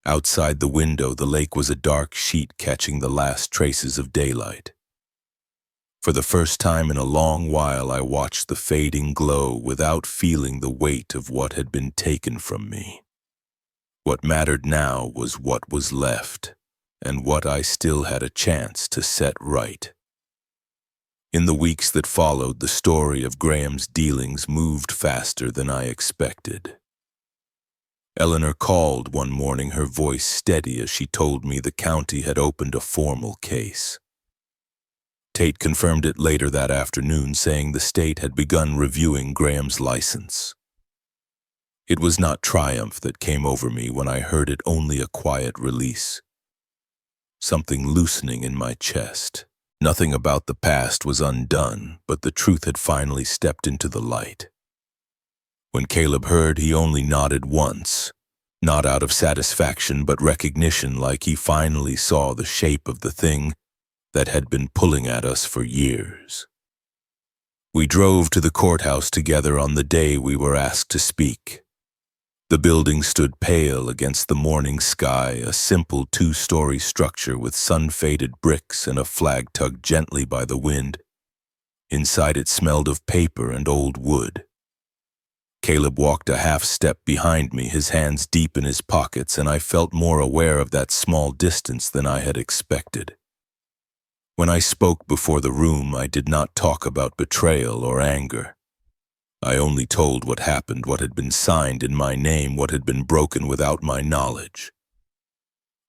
Outside the window, the lake was a dark sheet, catching the last traces of daylight. For the first time in a long while, I watched the fading glow without feeling the weight of what had been taken from me. What mattered now was what was left, and what I still had a chance to set right. In the weeks that followed, the story of Graham's dealings moved faster than I expected. Eleanor called one morning, her voice steady as she told me the county had opened a formal case. Tate confirmed it later that afternoon, saying the state had begun reviewing Graham's license. It was not triumph that came over me when I heard it, only a quiet release. Something loosening in my chest. Nothing about the past was undone, but the truth had finally stepped into the light. When Caleb heard, he only nodded once, not out of satisfaction but recognition, like he finally saw the shape of the thing that had been pulling at us for years. We drove to the courthouse together on the day we were asked to speak. The building stood pale against the morning sky, a simple two-story structure with sun-faded bricks and a flag tugged gently by the wind. Inside it smelled of paper and old wood. Caleb walked a half-step behind me, his hands deep in his pockets, and I felt more aware of that small distance than I had expected. When I spoke before the room, I did not talk about betrayal or anger. I only told what happened, what had been signed in my name, what had been broken without my knowledge.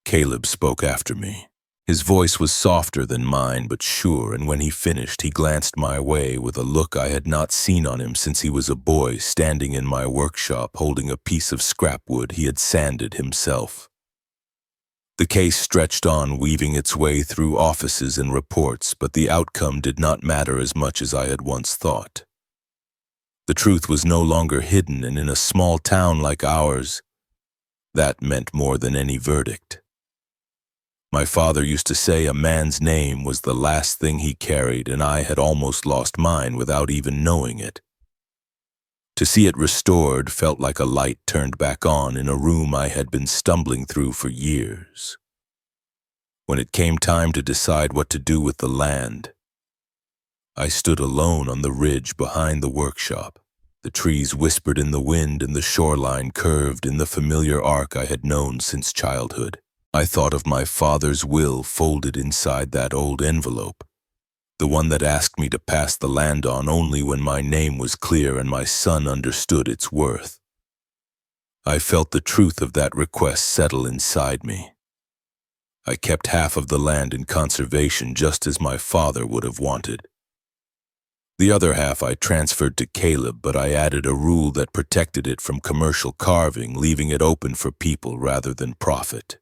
Caleb spoke after me. His voice was softer than mine, but sure, and when he finished, he glanced my way with a look I had not seen on him since he was a boy, standing in my workshop holding a piece of scrap wood he had sanded himself. The case stretched on, weaving its way through offices and reports, but the outcome did not matter as much as I had once thought. The truth was no longer hidden, and in a small town like ours, that meant more than any verdict. My father used to say a man's name was the last thing he carried, and I had almost lost mine without even knowing it. To see it restored felt like a light turned back on in a room I had been stumbling through for years. When it came time to decide what to do with the land, I stood alone on the ridge behind the workshop. The trees whispered in the wind, and the shoreline curved in the familiar arc I had known since childhood. I thought of my father's will folded inside that old envelope, the one that asked me to pass the land on only when my name was clear and my son understood its worth. I felt the truth of that request settle inside me. I kept half of the land in conservation, just as my father would have wanted. The other half I transferred to Caleb, but I added a rule that protected it from commercial carving, leaving it open for people rather than profit.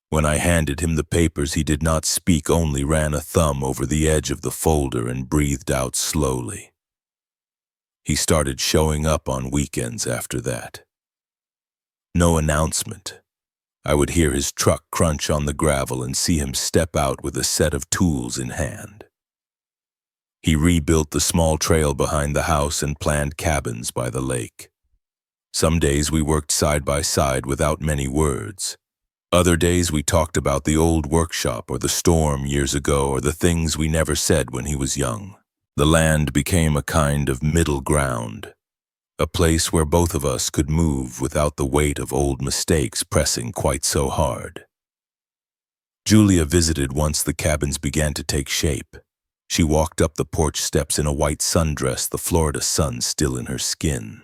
When I handed him the papers, he did not speak, only ran a thumb over the edge of the folder and breathed out slowly. He started showing up on weekends after that. No announcement. I would hear his truck crunch on the gravel and see him step out with a set of tools in hand. He rebuilt the small trail behind the house and planned cabins by the lake. Some days we worked side by side without many words. Other days we talked about the old workshop or the storm years ago or the things we never said when he was young. The land became a kind of middle ground, a place where both of us could move without the weight of old mistakes pressing quite so hard. Julia visited once the cabins began to take shape. She walked up the porch steps in a white sundress, the Florida sun still in her skin.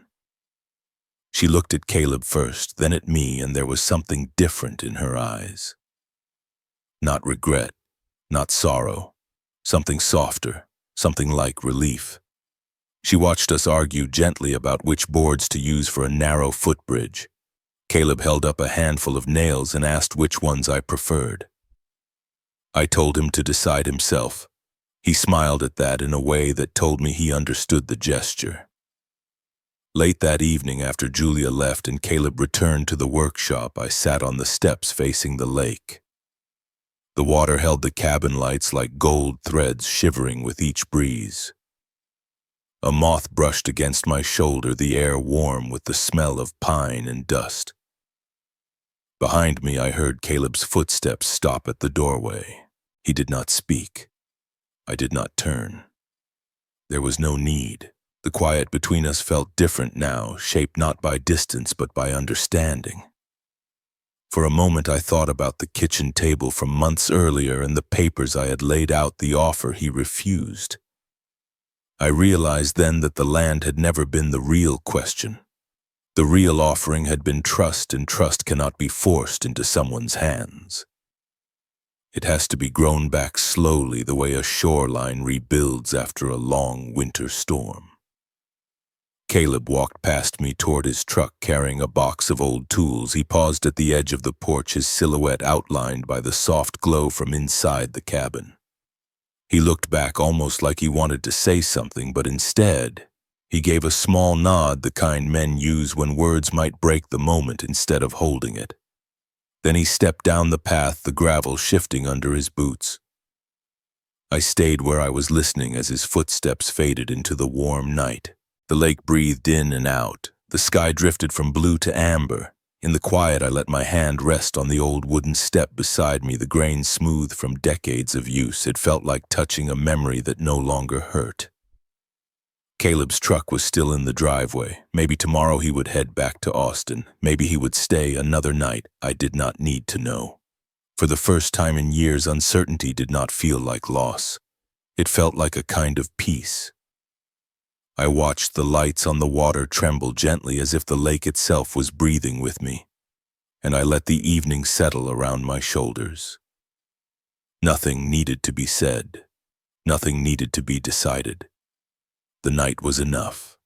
She looked at Caleb first, then at me, and there was something different in her eyes. Not regret, not sorrow, something softer, something like relief. She watched us argue gently about which boards to use for a narrow footbridge. Caleb held up a handful of nails and asked which ones I preferred. I told him to decide himself. He smiled at that in a way that told me he understood the gesture. Late that evening, after Julia left and Caleb returned to the workshop, I sat on the steps facing the lake. The water held the cabin lights like gold threads shivering with each breeze. A moth brushed against my shoulder, the air warm with the smell of pine and dust. Behind me, I heard Caleb's footsteps stop at the doorway. He did not speak. I did not turn. There was no need. The quiet between us felt different now, shaped not by distance but by understanding. For a moment I thought about the kitchen table from months earlier and the papers I had laid out, the offer he refused. I realized then that the land had never been the real question. The real offering had been trust, and trust cannot be forced into someone's hands. It has to be grown back slowly, the way a shoreline rebuilds after a long winter storm. Caleb walked past me toward his truck carrying a box of old tools. He paused at the edge of the porch, his silhouette outlined by the soft glow from inside the cabin. He looked back almost like he wanted to say something, but instead, he gave a small nod, the kind men use when words might break the moment instead of holding it. Then he stepped down the path, the gravel shifting under his boots. I stayed where I was listening as his footsteps faded into the warm night. The lake breathed in and out. The sky drifted from blue to amber. In the quiet, I let my hand rest on the old wooden step beside me, the grain smooth from decades of use. It felt like touching a memory that no longer hurt. Caleb's truck was still in the driveway. Maybe tomorrow he would head back to Austin. Maybe he would stay another night. I did not need to know. For the first time in years, uncertainty did not feel like loss. It felt like a kind of peace. I watched the lights on the water tremble gently as if the lake itself was breathing with me, and I let the evening settle around my shoulders. Nothing needed to be said. Nothing needed to be decided. The night was enough.